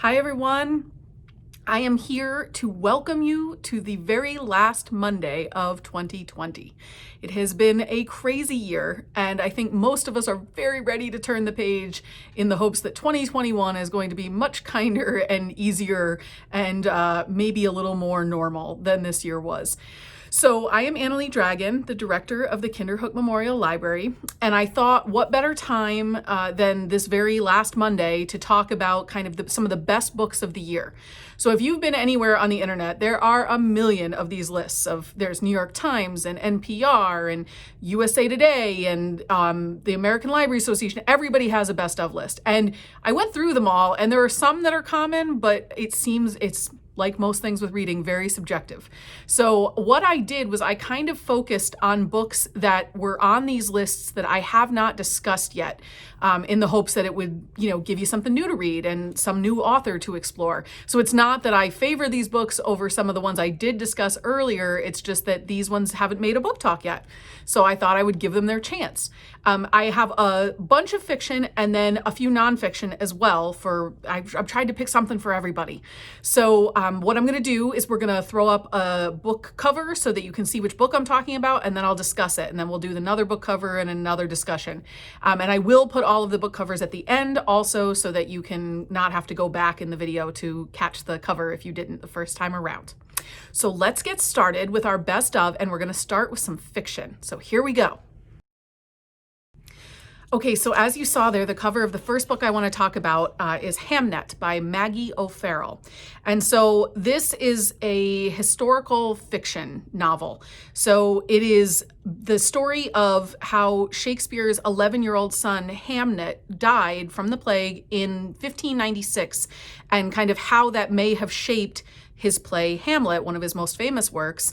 Hi everyone. I am here to welcome you to the very last Monday of 2020. It has been a crazy year, and I think most of us are very ready to turn the page in the hopes that 2021 is going to be much kinder and easier and maybe a little more normal than this year was. So I am AnnaLee Dragon, the director of the Kinderhook Memorial Library, and I thought what better time than this very last Monday to talk about kind of some of the best books of the year. So if you've been anywhere on the internet, there are a million of these lists there's New York Times and NPR and USA Today and the American Library Association. Everybody has a best of list. And I went through them all, and there are some that are common, but it seems it's like most things with reading, very subjective. So what I did was I kind of focused on books that were on these lists that I have not discussed yet, in the hopes that it would, give you something new to read and some new author to explore. So it's not that I favor these books over some of the ones I did discuss earlier. It's just that these ones haven't made a book talk yet. So I thought I would give them their chance. I have a bunch of fiction and then a few nonfiction as well. I've tried to pick something for everybody. So what I'm going to do is we're going to throw up a book cover so that you can see which book I'm talking about, and then I'll discuss it, and then we'll do another book cover and another discussion. And I will put all of the book covers at the end also, so that you can not have to go back in the video to catch the cover if you didn't the first time around. So let's get started with our best of, and we're going to start with some fiction. So here we go. Okay, so as you saw there, the cover of the first book I want to talk about is Hamnet by Maggie O'Farrell. And so this is a historical fiction novel. So it is the story of how Shakespeare's 11-year-old son, Hamnet, died from the plague in 1596, and kind of how that may have shaped his play Hamlet, one of his most famous works,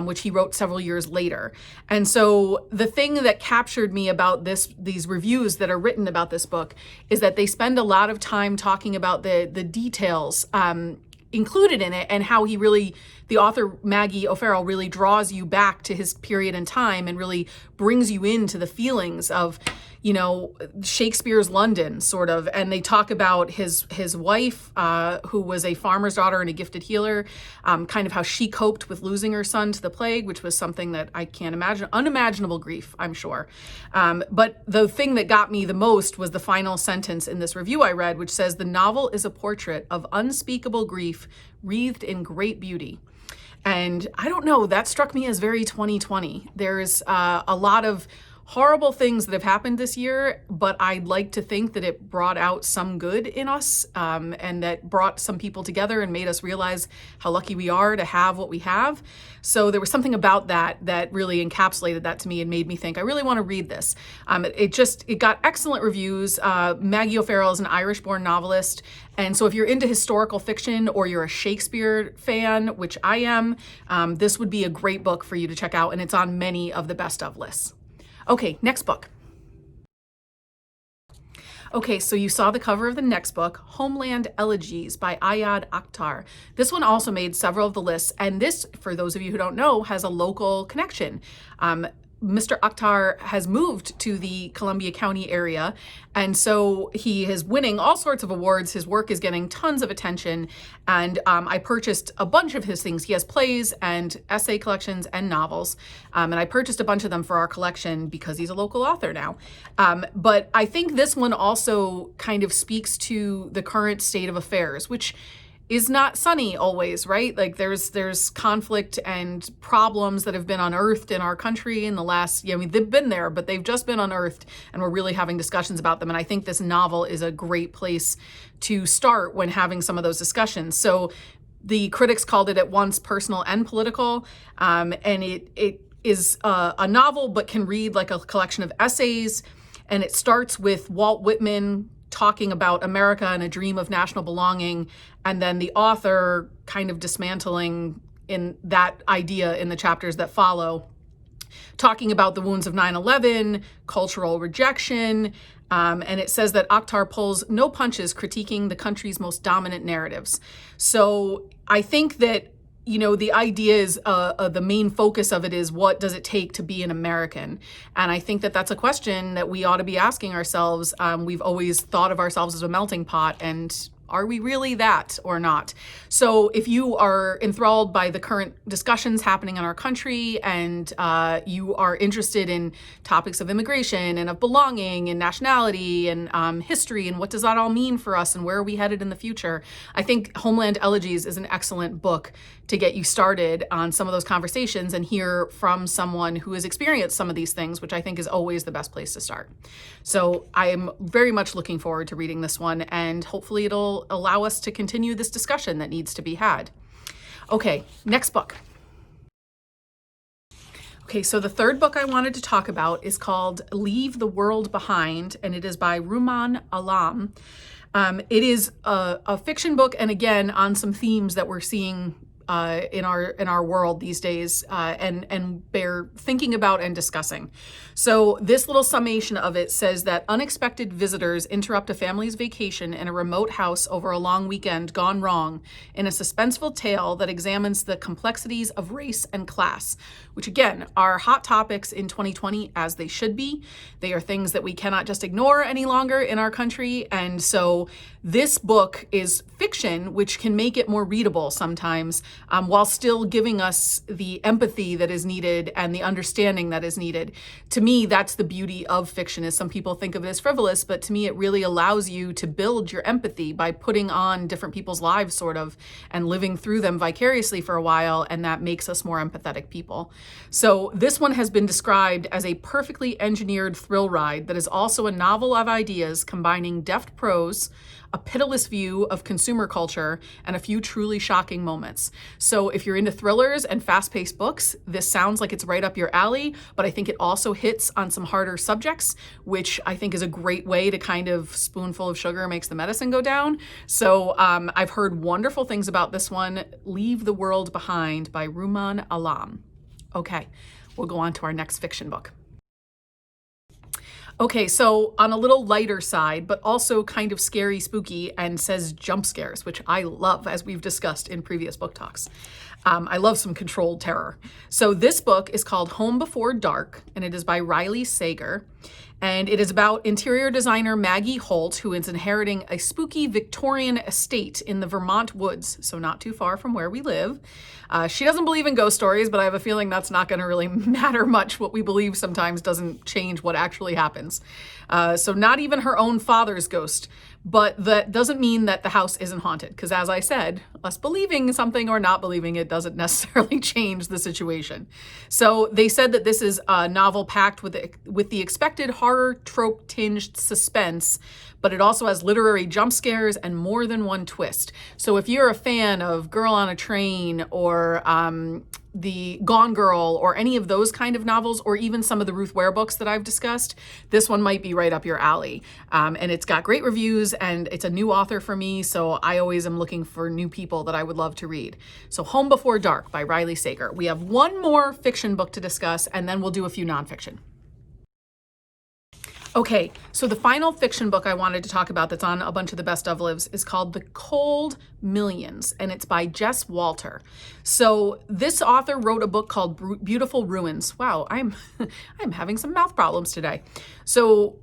which he wrote several years later. And so the thing that captured me about these reviews that are written about this book is that they spend a lot of time talking about the details included in it, and how the author Maggie O'Farrell really draws you back to his period in time and really brings you into the feelings of, Shakespeare's London, sort of. And they talk about his wife, who was a farmer's daughter and a gifted healer, kind of how she coped with losing her son to the plague, which was something that I can't imagine, unimaginable grief, I'm sure. But the thing that got me the most was the final sentence in this review I read, which says, "The novel is a portrait of unspeakable grief wreathed in great beauty." And I don't know, that struck me as very 2020. There's a lot of horrible things that have happened this year, but I'd like to think that it brought out some good in us, and that brought some people together and made us realize how lucky we are to have what we have. So there was something about that really encapsulated that to me and made me think, I really want to read this. It got excellent reviews. Maggie O'Farrell is an Irish-born novelist, and so if you're into historical fiction or you're a Shakespeare fan, which I am, this would be a great book for you to check out, and it's on many of the best of lists. Okay, next book. Okay, so you saw the cover of the next book, Homeland Elegies by Ayad Akhtar. This one also made several of the lists, and this, for those of you who don't know, has a local connection. Mr. Akhtar has moved to the Columbia County area, and so he is winning all sorts of awards. His work is getting tons of attention, and I purchased a bunch of his things. He has plays and essay collections and novels, and I purchased a bunch of them for our collection because he's a local author now. But I think this one also kind of speaks to the current state of affairs, which is not sunny always, right? Like there's conflict and problems that have been unearthed in our country in the last, they've been there, but they've just been unearthed, and we're really having discussions about them. And I think this novel is a great place to start when having some of those discussions. So the critics called it at once personal and political, and it is a novel, but can read like a collection of essays. And it starts with Walt Whitman talking about America and a dream of national belonging, and then the author kind of dismantling in that idea in the chapters that follow, talking about the wounds of 9/11, cultural rejection, and it says that Akhtar pulls no punches critiquing the country's most dominant narratives. So I think that the idea is the main focus of it is, what does it take to be an American? And I think that that's a question that we ought to be asking ourselves. We've always thought of ourselves as a melting pot, and Are we really that or not? So if you are enthralled by the current discussions happening in our country and you are interested in topics of immigration and of belonging and nationality and history and what does that all mean for us and where are we headed in the future, I think Homeland Elegies is an excellent book to get you started on some of those conversations and hear from someone who has experienced some of these things, which I think is always the best place to start. So I am very much looking forward to reading this one, and hopefully it'll allow us to continue this discussion that needs to be had. Okay, next book. Okay, so the third book I wanted to talk about is called Leave the World Behind, and it is by Rumaan Alam. It is a fiction book, and again, on some themes that we're seeing in our world these days, and bear thinking about and discussing. So this little summation of it says that unexpected visitors interrupt a family's vacation in a remote house over a long weekend gone wrong in a suspenseful tale that examines the complexities of race and class, which again are hot topics in 2020, as they should be. They are things that we cannot just ignore any longer in our country. And so this book is fiction, which can make it more readable sometimes, while still giving us the empathy that is needed and the understanding that is needed. To me, that's the beauty of fiction. Is some people think of it as frivolous, but to me, it really allows you to build your empathy by putting on different people's lives, sort of, and living through them vicariously for a while, and that makes us more empathetic people. So this one has been described as a perfectly engineered thrill ride that is also a novel of ideas combining deft prose, a pitiless view of consumer culture, and a few truly shocking moments. So if you're into thrillers and fast-paced books, this sounds like it's right up your alley, but I think it also hits on some harder subjects, which I think is a great way to kind of spoonful of sugar makes the medicine go down. So I've heard wonderful things about this one, Leave the World Behind by Rumaan Alam. Okay, we'll go on to our next fiction book. Okay, so on a little lighter side, but also kind of scary, spooky, and says jump scares, which I love, as we've discussed in previous book talks. I love some controlled terror. So this book is called Home Before Dark, and it is by Riley Sager. And it is about interior designer Maggie Holt, who is inheriting a spooky Victorian estate in the Vermont woods, so not too far from where we live. She doesn't believe in ghost stories, but I have a feeling that's not going to really matter much. What we believe sometimes doesn't change what actually happens. So not even her own father's ghost. But that doesn't mean that the house isn't haunted, because as I said, us believing something or not believing it doesn't necessarily change the situation. So they said that this is a novel packed with the expected horror trope tinged suspense, but it also has literary jump scares and more than one twist. So if you're a fan of Girl on a Train or the Gone Girl or any of those kind of novels, or even some of the Ruth Ware books that I've discussed, this one might be right up your alley. And it's got great reviews, and it's a new author for me, so I always am looking for new people that I would love to read. So Home Before Dark by Riley Sager. We have one more fiction book to discuss, and then we'll do a few nonfiction. Okay, so the final fiction book I wanted to talk about that's on a bunch of the best of lists is called The Cold Millions, and it's by Jess Walter. So this author wrote a book called Beautiful Ruins. Wow, I'm having some mouth problems today. So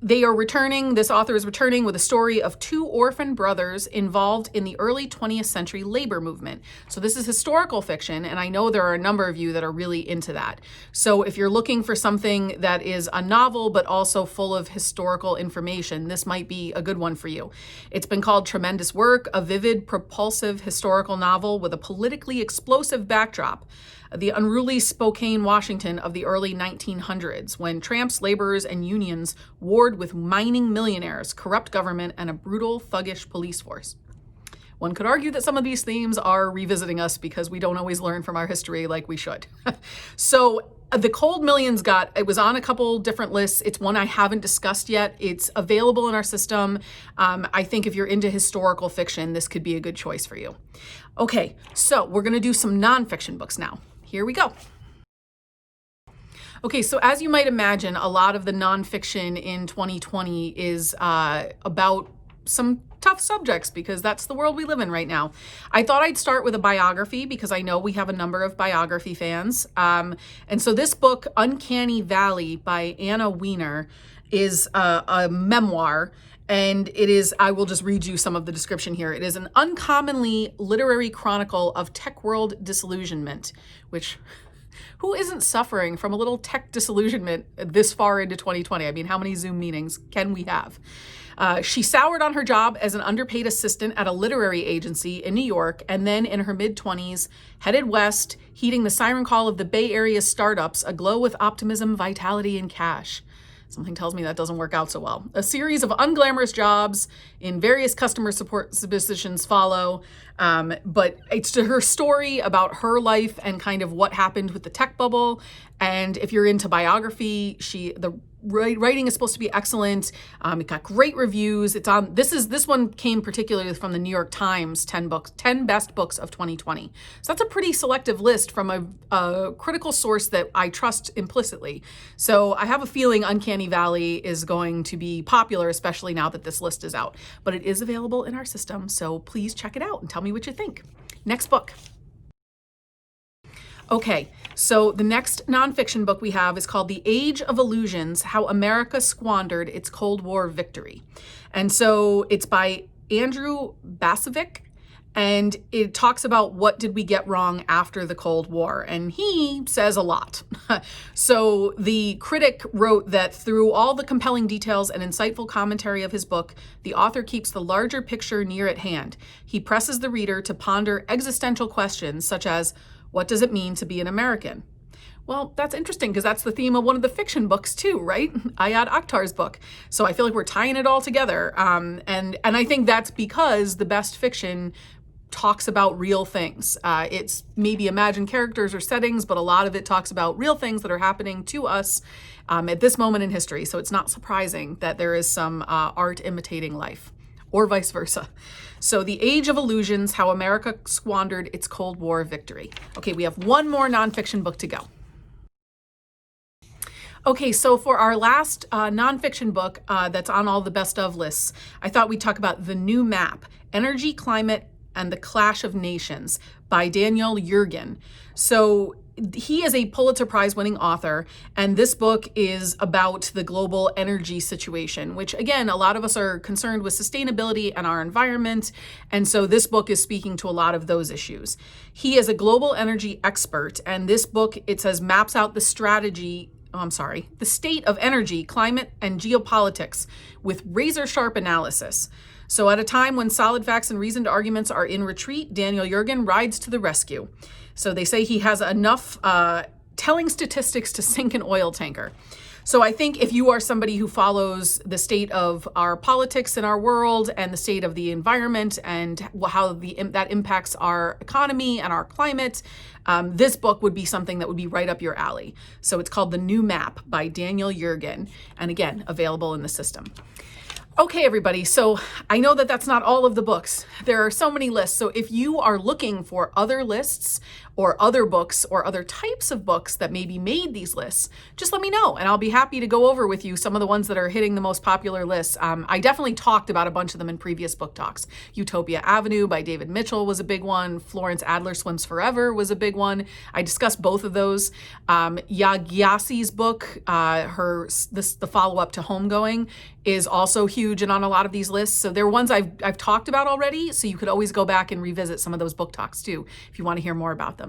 this author is returning with a story of two orphan brothers involved in the early 20th century labor movement. So this is historical fiction, and I know there are a number of you that are really into that. So if you're looking for something that is a novel but also full of historical information, this might be a good one for you. It's been called tremendous work, a vivid, propulsive historical novel with a politically explosive backdrop. The unruly Spokane, Washington of the early 1900s, when tramps, laborers, and unions warred with mining millionaires, corrupt government, and a brutal, thuggish police force. One could argue that some of these themes are revisiting us because we don't always learn from our history like we should. So The Cold Millions it was on a couple different lists. It's one I haven't discussed yet. It's available in our system. I think if you're into historical fiction, this could be a good choice for you. Okay, so we're going to do some nonfiction books now. Here we go. Okay, so as you might imagine, a lot of the nonfiction in 2020 is about some tough subjects because that's the world we live in right now. I thought I'd start with a biography because I know we have a number of biography fans. And so this book, Uncanny Valley by Anna Wiener, is a memoir. And it is, I will just read you some of the description here. It is an uncommonly literary chronicle of tech world disillusionment, which, who isn't suffering from a little tech disillusionment this far into 2020? I mean, how many Zoom meetings can we have? She soured on her job as an underpaid assistant at a literary agency in New York, and then in her mid-20s, headed west, heeding the siren call of the Bay Area startups, aglow with optimism, vitality, and cash. Something tells me that doesn't work out so well. A series of unglamorous jobs in various customer support positions follow, but it's her story about her life and kind of what happened with the tech bubble. And if you're into biography, the writing is supposed to be excellent. It got great reviews. It's on. This one came particularly from the New York Times 10 best books of 2020. So that's a pretty selective list from a critical source that I trust implicitly. So I have a feeling Uncanny Valley is going to be popular, especially now that this list is out. But it is available in our system, so please check it out and tell me what you think. Next book. Okay, so the next nonfiction book we have is called The Age of Illusions: How America Squandered Its Cold War Victory. And so it's by Andrew Basovic, and it talks about what did we get wrong after the Cold War. And he says a lot. So the critic wrote that through all the compelling details and insightful commentary of his book, the author keeps the larger picture near at hand. He presses the reader to ponder existential questions such as, what does it mean to be an American? Well, that's interesting because that's the theme of one of the fiction books too, right? Ayad Akhtar's book. So I feel like we're tying it all together. And I think that's because the best fiction talks about real things. It's maybe imagined characters or settings, but a lot of it talks about real things that are happening to us at this moment in history. So it's not surprising that there is some art imitating life, or vice versa. So The Age of Illusions: How America Squandered Its Cold War Victory. Okay, we have one more nonfiction book to go. Okay, so for our last nonfiction book that's on all the best of lists, I thought we'd talk about The New Map: Energy, Climate, and the Clash of Nations by Daniel Yergin. So he is a Pulitzer Prize winning author, and this book is about the global energy situation, which again, a lot of us are concerned with sustainability and our environment. And so this book is speaking to a lot of those issues. He is a global energy expert, and this book, it says, maps out the the state of energy, climate, and geopolitics with razor sharp analysis. So at a time when solid facts and reasoned arguments are in retreat, Daniel Yergin rides to the rescue. So they say he has enough telling statistics to sink an oil tanker. So I think if you are somebody who follows the state of our politics in our world and the state of the environment and how that impacts our economy and our climate, this book would be something that would be right up your alley. So it's called The New Map by Daniel Yergin, and again, available in the system. Okay, everybody, so I know that that's not all of the books. There are so many lists. So if you are looking for other lists or other books or other types of books that maybe made these lists, just let me know and I'll be happy to go over with you some of the ones that are hitting the most popular lists. I definitely talked about a bunch of them in previous book talks. Utopia Avenue by David Mitchell was a big one. Florence Adler Swims Forever was a big one. I discussed both of those. Yagyasi's book, the follow-up to Homegoing, is also huge and on a lot of these lists. So they're ones I've talked about already, so you could always go back and revisit some of those book talks too if you want to hear more about them.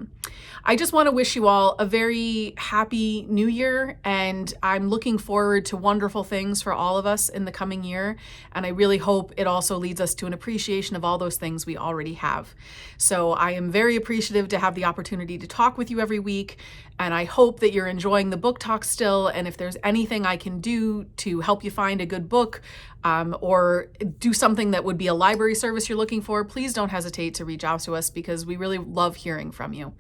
I just want to wish you all a very happy new year, and I'm looking forward to wonderful things for all of us in the coming year, and I really hope it also leads us to an appreciation of all those things we already have. So I am very appreciative to have the opportunity to talk with you every week, and I hope that you're enjoying the book talk still, and if there's anything I can do to help you find a good book or do something that would be a library service you're looking for, please don't hesitate to reach out to us because we really love hearing from you.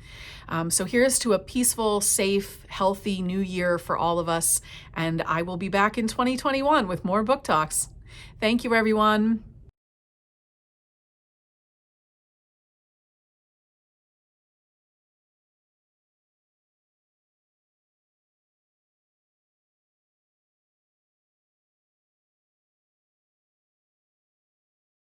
So here's to a peaceful, safe, healthy new year for all of us, and I will be back in 2021 with more book talks. Thank you, everyone.